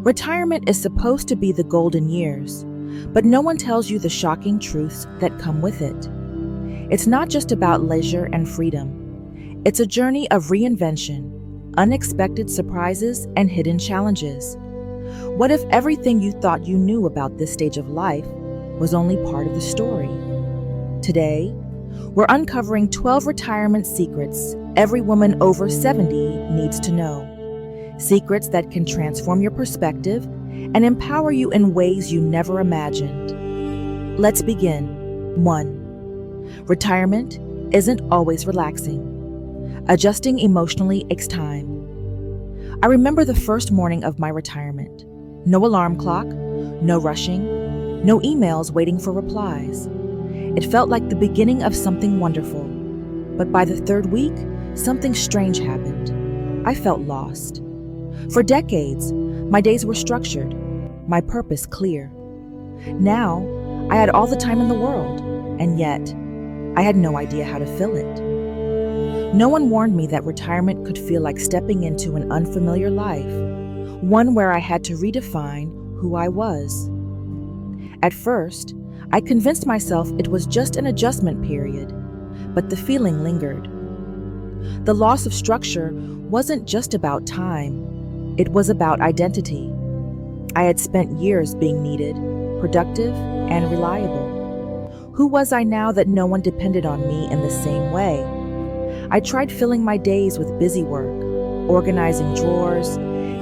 Retirement is supposed to be the golden years, but no one tells you the shocking truths that come with it. It's not just about leisure and freedom. It's a journey of reinvention, unexpected surprises, and hidden challenges. What if everything you thought you knew about this stage of life was only part of the story? Today, we're uncovering 12 retirement secrets every woman over 70 needs to know. Secrets that can transform your perspective and empower you in ways you never imagined. Let's begin. 1. Retirement isn't always relaxing. Adjusting emotionally takes time. I remember the first morning of my retirement. No alarm clock, no rushing, no emails waiting for replies. It felt like the beginning of something wonderful. But by the third week, something strange happened. I felt lost. For decades, my days were structured, my purpose clear. Now, I had all the time in the world, and yet, I had no idea how to fill it. No one warned me that retirement could feel like stepping into an unfamiliar life, one where I had to redefine who I was. At first, I convinced myself it was just an adjustment period, but the feeling lingered. The loss of structure wasn't just about time, it was about identity. I had spent years being needed, productive, and reliable. Who was I now that no one depended on me in the same way? I tried filling my days with busy work, organizing drawers,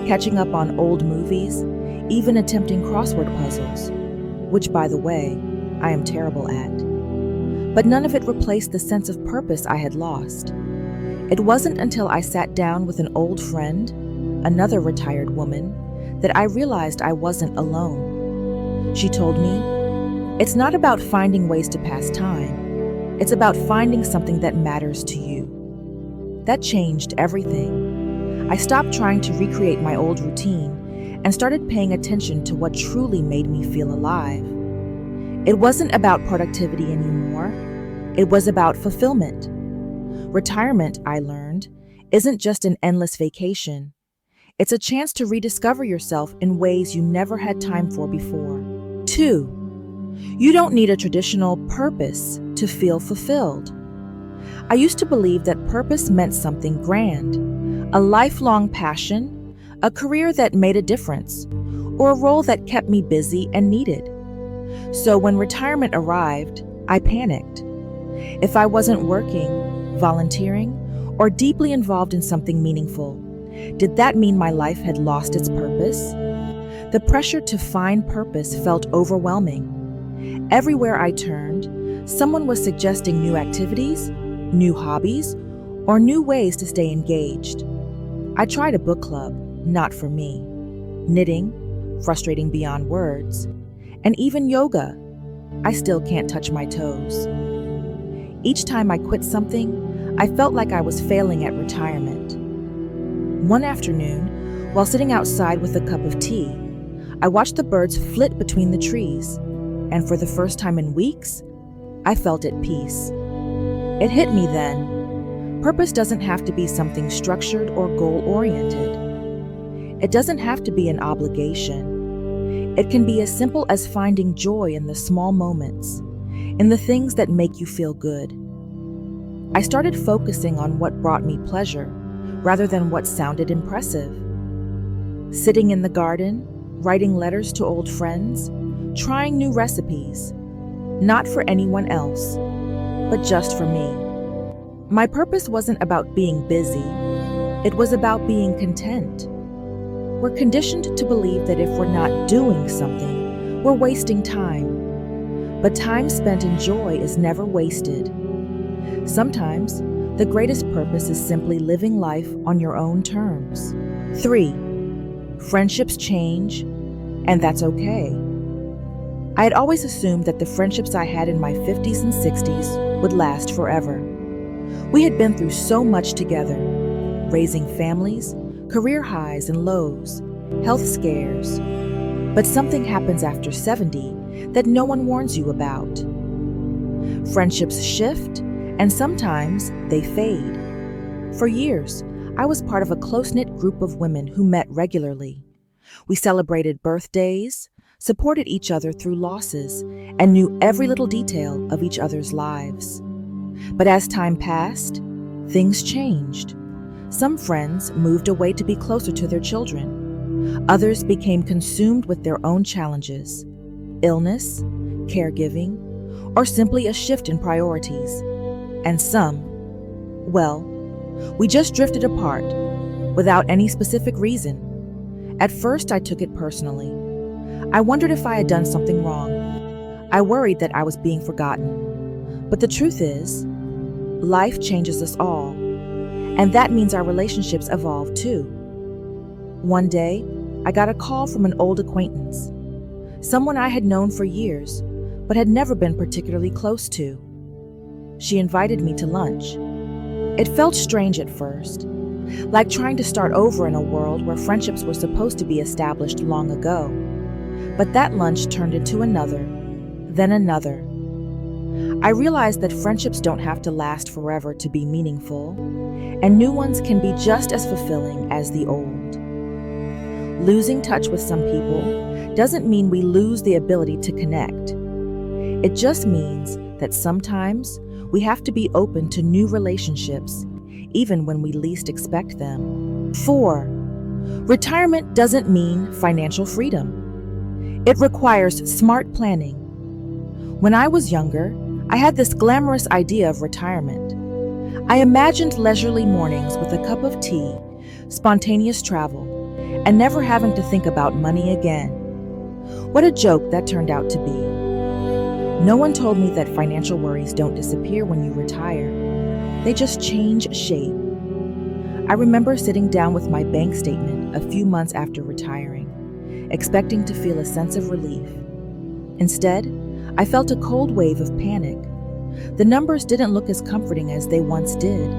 catching up on old movies, even attempting crossword puzzles, which, by the way, I am terrible at. But none of it replaced the sense of purpose I had lost. It wasn't until I sat down with an old friend, another retired woman, that I realized I wasn't alone. She told me, "It's not about finding ways to pass time. It's about finding something that matters to you." That changed everything. I stopped trying to recreate my old routine and started paying attention to what truly made me feel alive. It wasn't about productivity anymore. It was about fulfillment. Retirement, I learned, isn't just an endless vacation. It's a chance to rediscover yourself in ways you never had time for before. 2. You don't need a traditional purpose to feel fulfilled. I used to believe that purpose meant something grand, a lifelong passion, a career that made a difference, or a role that kept me busy and needed. So when retirement arrived, I panicked. If I wasn't working, volunteering, or deeply involved in something meaningful, did that mean my life had lost its purpose? The pressure to find purpose felt overwhelming. Everywhere I turned, someone was suggesting new activities, new hobbies, or new ways to stay engaged. I tried a book club, not for me. Knitting, frustrating beyond words, and even yoga. I still can't touch my toes. Each time I quit something, I felt like I was failing at retirement. One afternoon, while sitting outside with a cup of tea, I watched the birds flit between the trees, and for the first time in weeks, I felt at peace. It hit me then. Purpose doesn't have to be something structured or goal-oriented. It doesn't have to be an obligation. It can be as simple as finding joy in the small moments, in the things that make you feel good. I started focusing on what brought me pleasure, rather than what sounded impressive. Sitting in the garden, writing letters to old friends, trying new recipes, not for anyone else, but just for me. My purpose wasn't about being busy, it was about being content. We're conditioned to believe that if we're not doing something, we're wasting time. But time spent in joy is never wasted. Sometimes, the greatest purpose is simply living life on your own terms. 3. Friendships change, and that's okay. I had always assumed that the friendships I had in my 50s and 60s would last forever. We had been through so much together, raising families, career highs and lows, health scares. But something happens after 70 that no one warns you about. Friendships shift, and sometimes they fade. For years, I was part of a close-knit group of women who met regularly. We celebrated birthdays, supported each other through losses, and knew every little detail of each other's lives. But as time passed, things changed. Some friends moved away to be closer to their children. Others became consumed with their own challenges, illness, caregiving, or simply a shift in priorities. And some, well, we just drifted apart without any specific reason. At first, I took it personally. I wondered if I had done something wrong. I worried that I was being forgotten. But the truth is, life changes us all, and that means our relationships evolve too. One day, I got a call from an old acquaintance, someone I had known for years, but had never been particularly close to. She invited me to lunch. It felt strange at first, like trying to start over in a world where friendships were supposed to be established long ago. But that lunch turned into another, then another. I realized that friendships don't have to last forever to be meaningful, and new ones can be just as fulfilling as the old. Losing touch with some people doesn't mean we lose the ability to connect. It just means that sometimes we have to be open to new relationships, even when we least expect them. 4. Retirement doesn't mean financial freedom. It requires smart planning. When I was younger, I had this glamorous idea of retirement. I imagined leisurely mornings with a cup of tea, spontaneous travel, and never having to think about money again. What a joke that turned out to be. No one told me that financial worries don't disappear when you retire. They just change shape. I remember sitting down with my bank statement a few months after retiring, expecting to feel a sense of relief. Instead, I felt a cold wave of panic. The numbers didn't look as comforting as they once did.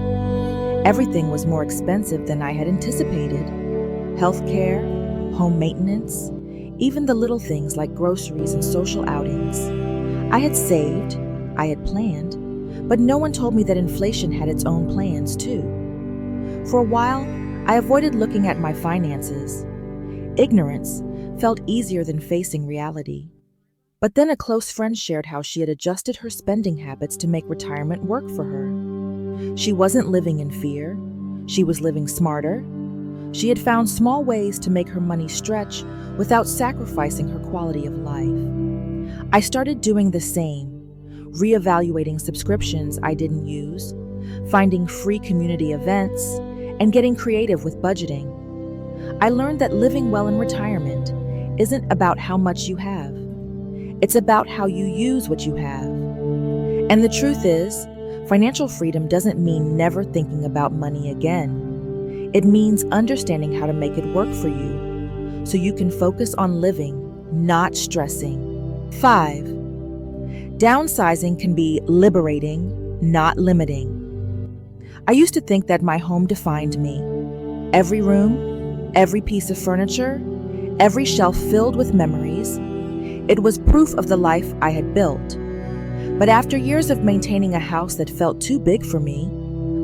Everything was more expensive than I had anticipated. Healthcare, home maintenance, even the little things like groceries and social outings. I had saved, I had planned, but no one told me that inflation had its own plans too. For a while, I avoided looking at my finances. Ignorance felt easier than facing reality. But then a close friend shared how she had adjusted her spending habits to make retirement work for her. She wasn't living in fear. She was living smarter. She had found small ways to make her money stretch without sacrificing her quality of life. I started doing the same, reevaluating subscriptions I didn't use, finding free community events, and getting creative with budgeting. I learned that living well in retirement isn't about how much you have. It's about how you use what you have. And the truth is, financial freedom doesn't mean never thinking about money again. It means understanding how to make it work for you, so you can focus on living, not stressing. 5. Downsizing can be liberating, not limiting. I used to think that my home defined me. Every room, every piece of furniture, every shelf filled with memories. It was proof of the life I had built. But after years of maintaining a house that felt too big for me,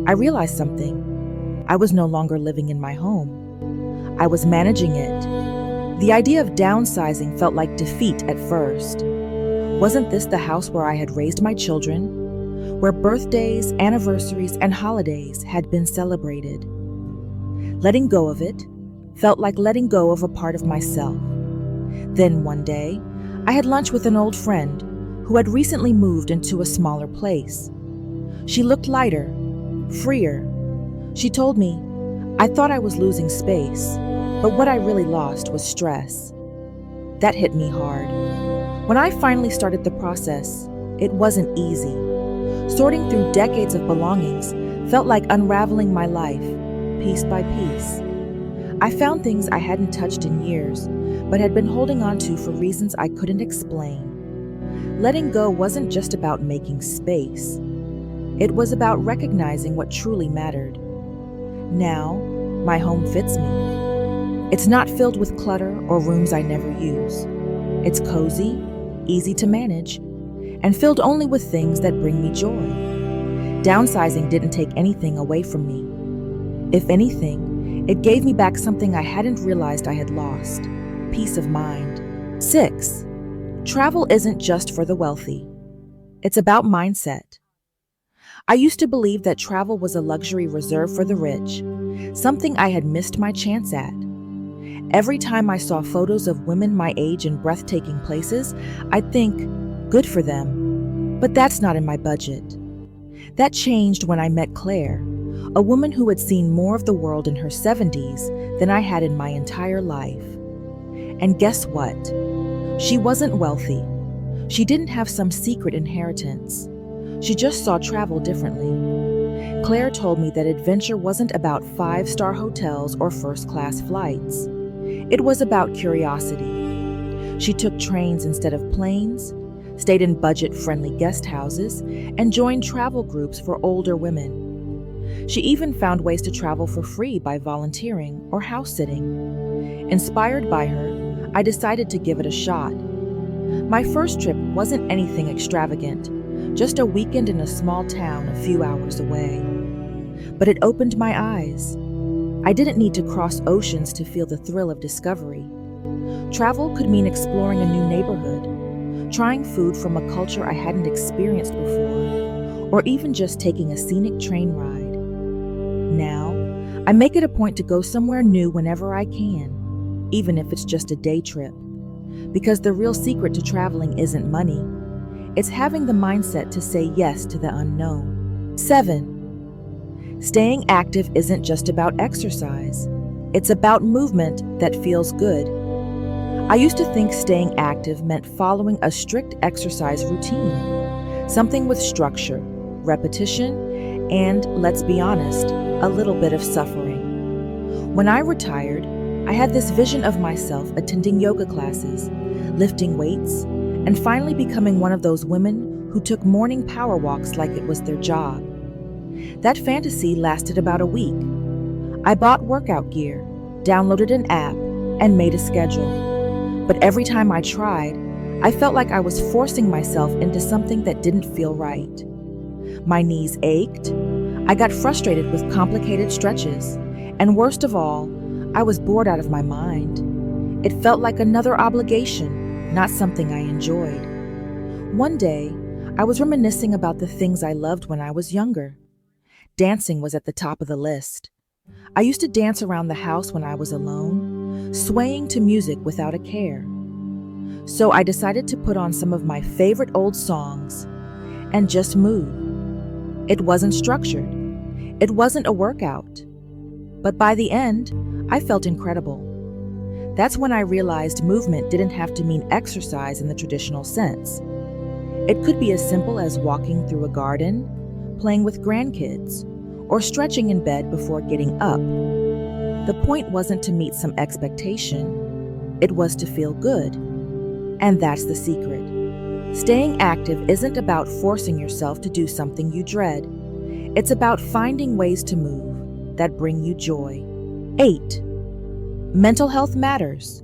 I realized something. I was no longer living in my home. I was managing it. The idea of downsizing felt like defeat at first. Wasn't this the house where I had raised my children, where birthdays, anniversaries, and holidays had been celebrated? Letting go of it felt like letting go of a part of myself. Then one day, I had lunch with an old friend who had recently moved into a smaller place. She looked lighter, freer. She told me, "I thought I was losing space, but what I really lost was stress." That hit me hard. When I finally started the process, it wasn't easy. Sorting through decades of belongings felt like unraveling my life, piece by piece. I found things I hadn't touched in years, but had been holding on to for reasons I couldn't explain. Letting go wasn't just about making space. It was about recognizing what truly mattered. Now, my home fits me. It's not filled with clutter or rooms I never use. It's cozy, easy to manage, and filled only with things that bring me joy. Downsizing didn't take anything away from me. If anything, It gave me back something I hadn't realized I had lost: peace of mind. 6. Travel isn't just for the wealthy. It's about mindset. I used to believe that travel was a luxury reserved for the rich, something I had missed my chance at. Every time I saw photos of women my age in breathtaking places, I'd think, good for them. But that's not in my budget. That changed when I met Claire, a woman who had seen more of the world in her 70s than I had in my entire life. And guess what? She wasn't wealthy. She didn't have some secret inheritance. She just saw travel differently. Claire told me that adventure wasn't about 5-star hotels or first-class flights. It was about curiosity. She took trains instead of planes, stayed in budget-friendly guest houses, and joined travel groups for older women. She even found ways to travel for free by volunteering or house-sitting. Inspired by her, I decided to give it a shot. My first trip wasn't anything extravagant, just a weekend in a small town a few hours away. But it opened my eyes. I didn't need to cross oceans to feel the thrill of discovery. Travel could mean exploring a new neighborhood, trying food from a culture I hadn't experienced before, or even just taking a scenic train ride. Now, I make it a point to go somewhere new whenever I can, even if it's just a day trip. Because the real secret to traveling isn't money. It's having the mindset to say yes to the unknown. 7. Staying active isn't just about exercise. It's about movement that feels good. I used to think staying active meant following a strict exercise routine, something with structure, repetition, and, let's be honest, a little bit of suffering. When I retired, I had this vision of myself attending yoga classes, lifting weights, and finally becoming one of those women who took morning power walks like it was their job. That fantasy lasted about a week. I bought workout gear, downloaded an app, and made a schedule. But every time I tried, I felt like I was forcing myself into something that didn't feel right. My knees ached, I got frustrated with complicated stretches, and worst of all, I was bored out of my mind. It felt like another obligation, not something I enjoyed. One day, I was reminiscing about the things I loved when I was younger. Dancing was at the top of the list. I used to dance around the house when I was alone, swaying to music without a care. So I decided to put on some of my favorite old songs and just move. It wasn't structured. It wasn't a workout. But by the end, I felt incredible. That's when I realized movement didn't have to mean exercise in the traditional sense. It could be as simple as walking through a garden, playing with grandkids, or stretching in bed before getting up. The point wasn't to meet some expectation. It was to feel good. And that's the secret. Staying active isn't about forcing yourself to do something you dread. It's about finding ways to move that bring you joy. 8. Mental health matters,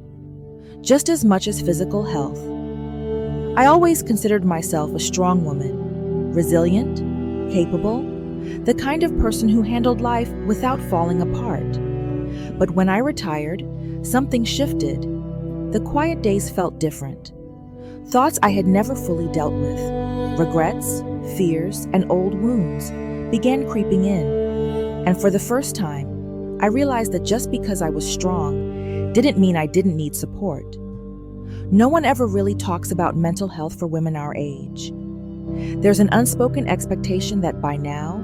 just as much as physical health. I always considered myself a strong woman, resilient, capable, the kind of person who handled life without falling apart. But when I retired, something shifted. The quiet days felt different. Thoughts I had never fully dealt with, regrets, fears, and old wounds, began creeping in. And for the first time, I realized that just because I was strong didn't mean I didn't need support. No one ever really talks about mental health for women our age. There's an unspoken expectation that by now,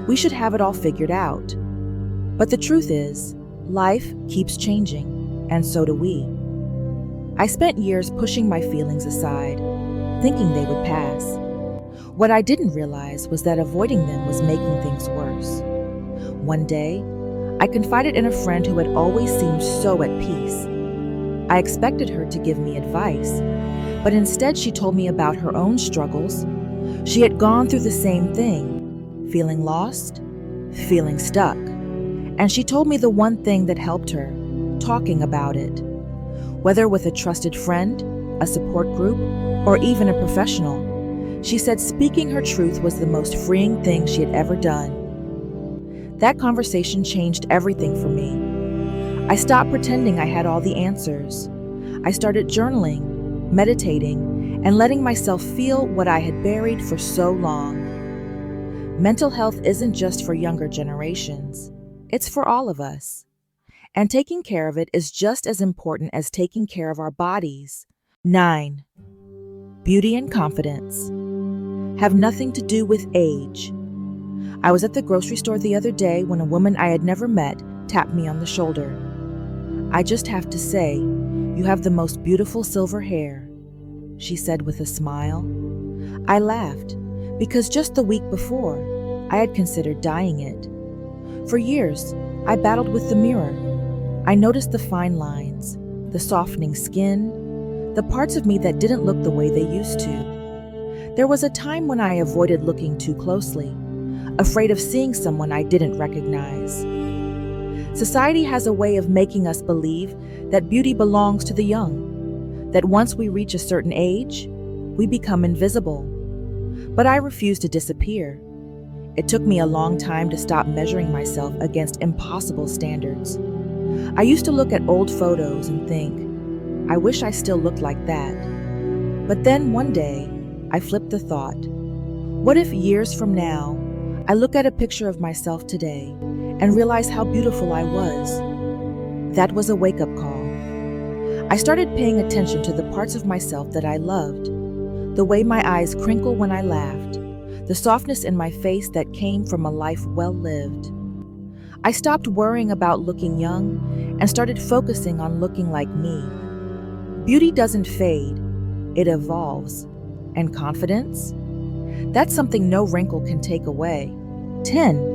we should have it all figured out. But the truth is, life keeps changing, and so do we. I spent years pushing my feelings aside, thinking they would pass. What I didn't realize was that avoiding them was making things worse. One day, I confided in a friend who had always seemed so at peace. I expected her to give me advice, but instead she told me about her own struggles. She had gone through the same thing, feeling lost, feeling stuck. And she told me the one thing that helped her, talking about it. Whether with a trusted friend, a support group, or even a professional, she said speaking her truth was the most freeing thing she had ever done. That conversation changed everything for me. I stopped pretending I had all the answers. I started journaling, meditating, and letting myself feel what I had buried for so long. Mental health isn't just for younger generations. It's for all of us. And taking care of it is just as important as taking care of our bodies. 9. Beauty and confidence have nothing to do with age. I was at the grocery store the other day when a woman I had never met tapped me on the shoulder. "I just have to say, you have the most beautiful silver hair," she said with a smile. I laughed because just the week before, I had considered dyeing it. For years, I battled with the mirror. I noticed the fine lines, the softening skin, the parts of me that didn't look the way they used to. There was a time when I avoided looking too closely, afraid of seeing someone I didn't recognize. Society has a way of making us believe that beauty belongs to the young, that once we reach a certain age, we become invisible. But I refuse to disappear. It took me a long time to stop measuring myself against impossible standards. I used to look at old photos and think, I wish I still looked like that. But then one day, I flipped the thought. What if years from now, I look at a picture of myself today and realize how beautiful I was? That was a wake-up call. I started paying attention to the parts of myself that I loved, the way my eyes crinkle when I laughed, the softness in my face that came from a life well lived. I stopped worrying about looking young and started focusing on looking like me. Beauty doesn't fade, it evolves. And confidence? That's something no wrinkle can take away. 10.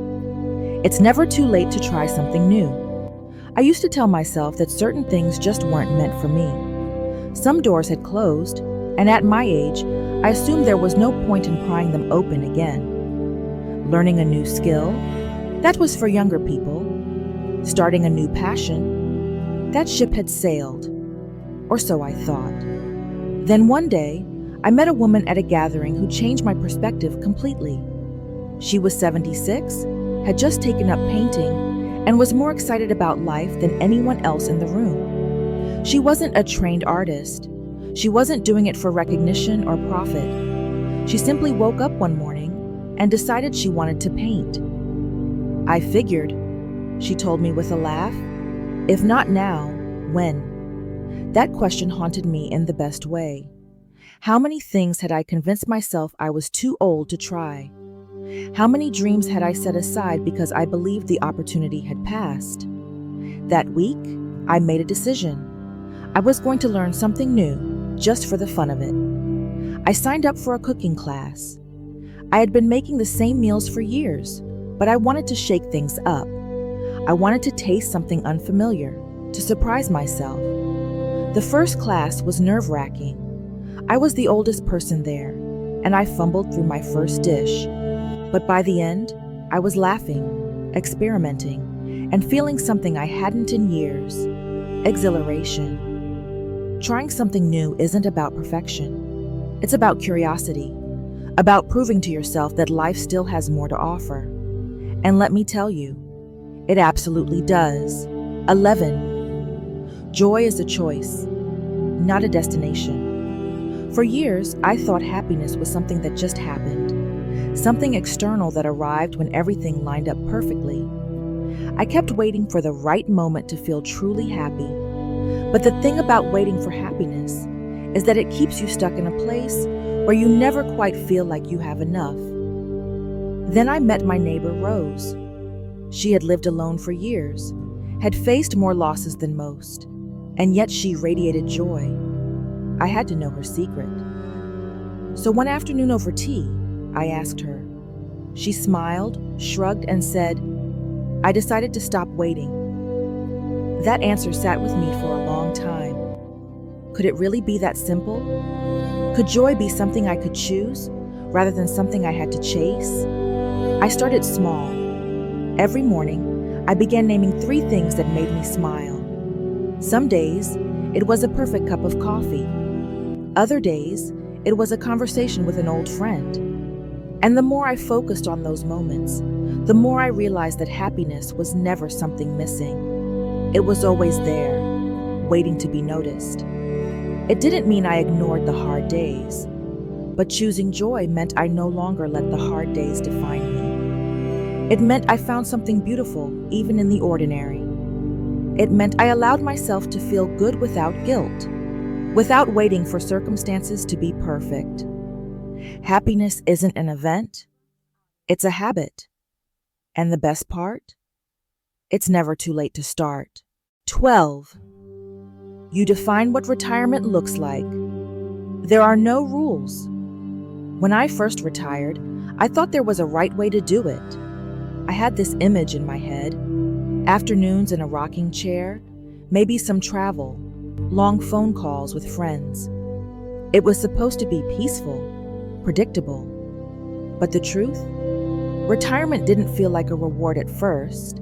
It's never too late to try something new. I used to tell myself that certain things just weren't meant for me. Some doors had closed, and at my age, I assumed there was no point in prying them open again. Learning a new skill? That was for younger people. Starting a new passion? That ship had sailed. Or so I thought. Then one day, I met a woman at a gathering who changed my perspective completely. She was 76, had just taken up painting, and was more excited about life than anyone else in the room. She wasn't a trained artist. She wasn't doing it for recognition or profit. She simply woke up one morning and decided she wanted to paint. I figured, she told me with a laugh. If not now, when? That question haunted me in the best way. How many things had I convinced myself I was too old to try? How many dreams had I set aside because I believed the opportunity had passed? That week, I made a decision. I was going to learn something new, just for the fun of it. I signed up for a cooking class. I had been making the same meals for years, but I wanted to shake things up. I wanted to taste something unfamiliar, to surprise myself. The first class was nerve-wracking. I was the oldest person there, and I fumbled through my first dish. But by the end, I was laughing, experimenting, and feeling something I hadn't in years: exhilaration. Trying something new isn't about perfection. It's about curiosity, about proving to yourself that life still has more to offer. And let me tell you, it absolutely does. 11. Joy is a choice, not a destination. For years, I thought happiness was something that just happened, something external that arrived when everything lined up perfectly. I kept waiting for the right moment to feel truly happy. But the thing about waiting for happiness is that it keeps you stuck in a place where you never quite feel like you have enough. Then I met my neighbor, Rose. She had lived alone for years, had faced more losses than most, and yet she radiated joy. I had to know her secret. So one afternoon over tea, I asked her. She smiled, shrugged, and said, "I decided to stop waiting." That answer sat with me for a long time. Could it really be that simple? Could joy be something I could choose, rather than something I had to chase? I started small. Every morning, I began naming 3 things that made me smile. Some days, it was a perfect cup of coffee. Other days, it was a conversation with an old friend. And the more I focused on those moments, the more I realized that happiness was never something missing. It was always there, waiting to be noticed. It didn't mean I ignored the hard days, but choosing joy meant I no longer let the hard days define me. It meant I found something beautiful, even in the ordinary. It meant I allowed myself to feel good without guilt, without waiting for circumstances to be perfect. Happiness isn't an event, it's a habit. And the best part? It's never too late to start. 12. You define what retirement looks like. There are no rules. When I first retired, I thought there was a right way to do it. I had this image in my head: afternoons in a rocking chair, maybe some travel, long phone calls with friends. It was supposed to be peaceful, predictable. But the truth? Retirement didn't feel like a reward at first.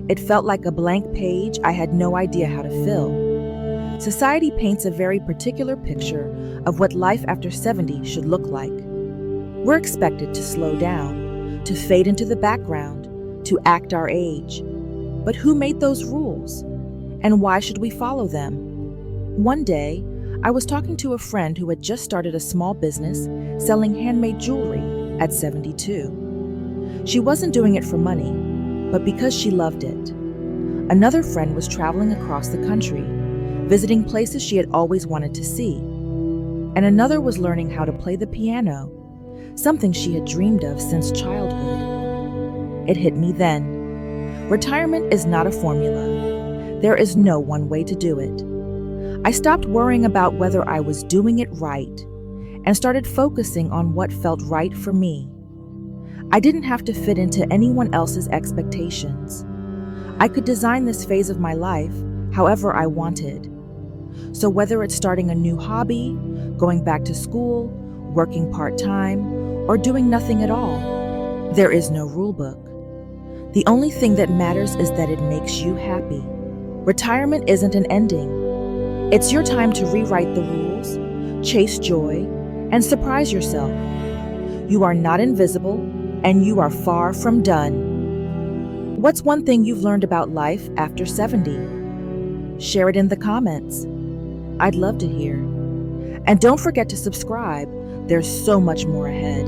It felt like a blank page I had no idea how to fill. Society paints a very particular picture of what life after 70 should look like. We're expected to slow down, to fade into the background, to act our age. But who made those rules? And why should we follow them? One day, I was talking to a friend who had just started a small business selling handmade jewelry at 72. She wasn't doing it for money, but because she loved it. Another friend was traveling across the country, visiting places she had always wanted to see. And another was learning how to play the piano, something she had dreamed of since childhood. It hit me then. Retirement is not a formula. There is no one way to do it. I stopped worrying about whether I was doing it right and started focusing on what felt right for me. I didn't have to fit into anyone else's expectations. I could design this phase of my life however I wanted. So whether it's starting a new hobby, going back to school, working part-time, or doing nothing at all, there is no rule book. The only thing that matters is that it makes you happy. Retirement isn't an ending. It's your time to rewrite the rules, chase joy, and surprise yourself. You are not invisible, and you are far from done. What's one thing you've learned about life after 70? Share it in the comments. I'd love to hear. And don't forget to subscribe. There's so much more ahead.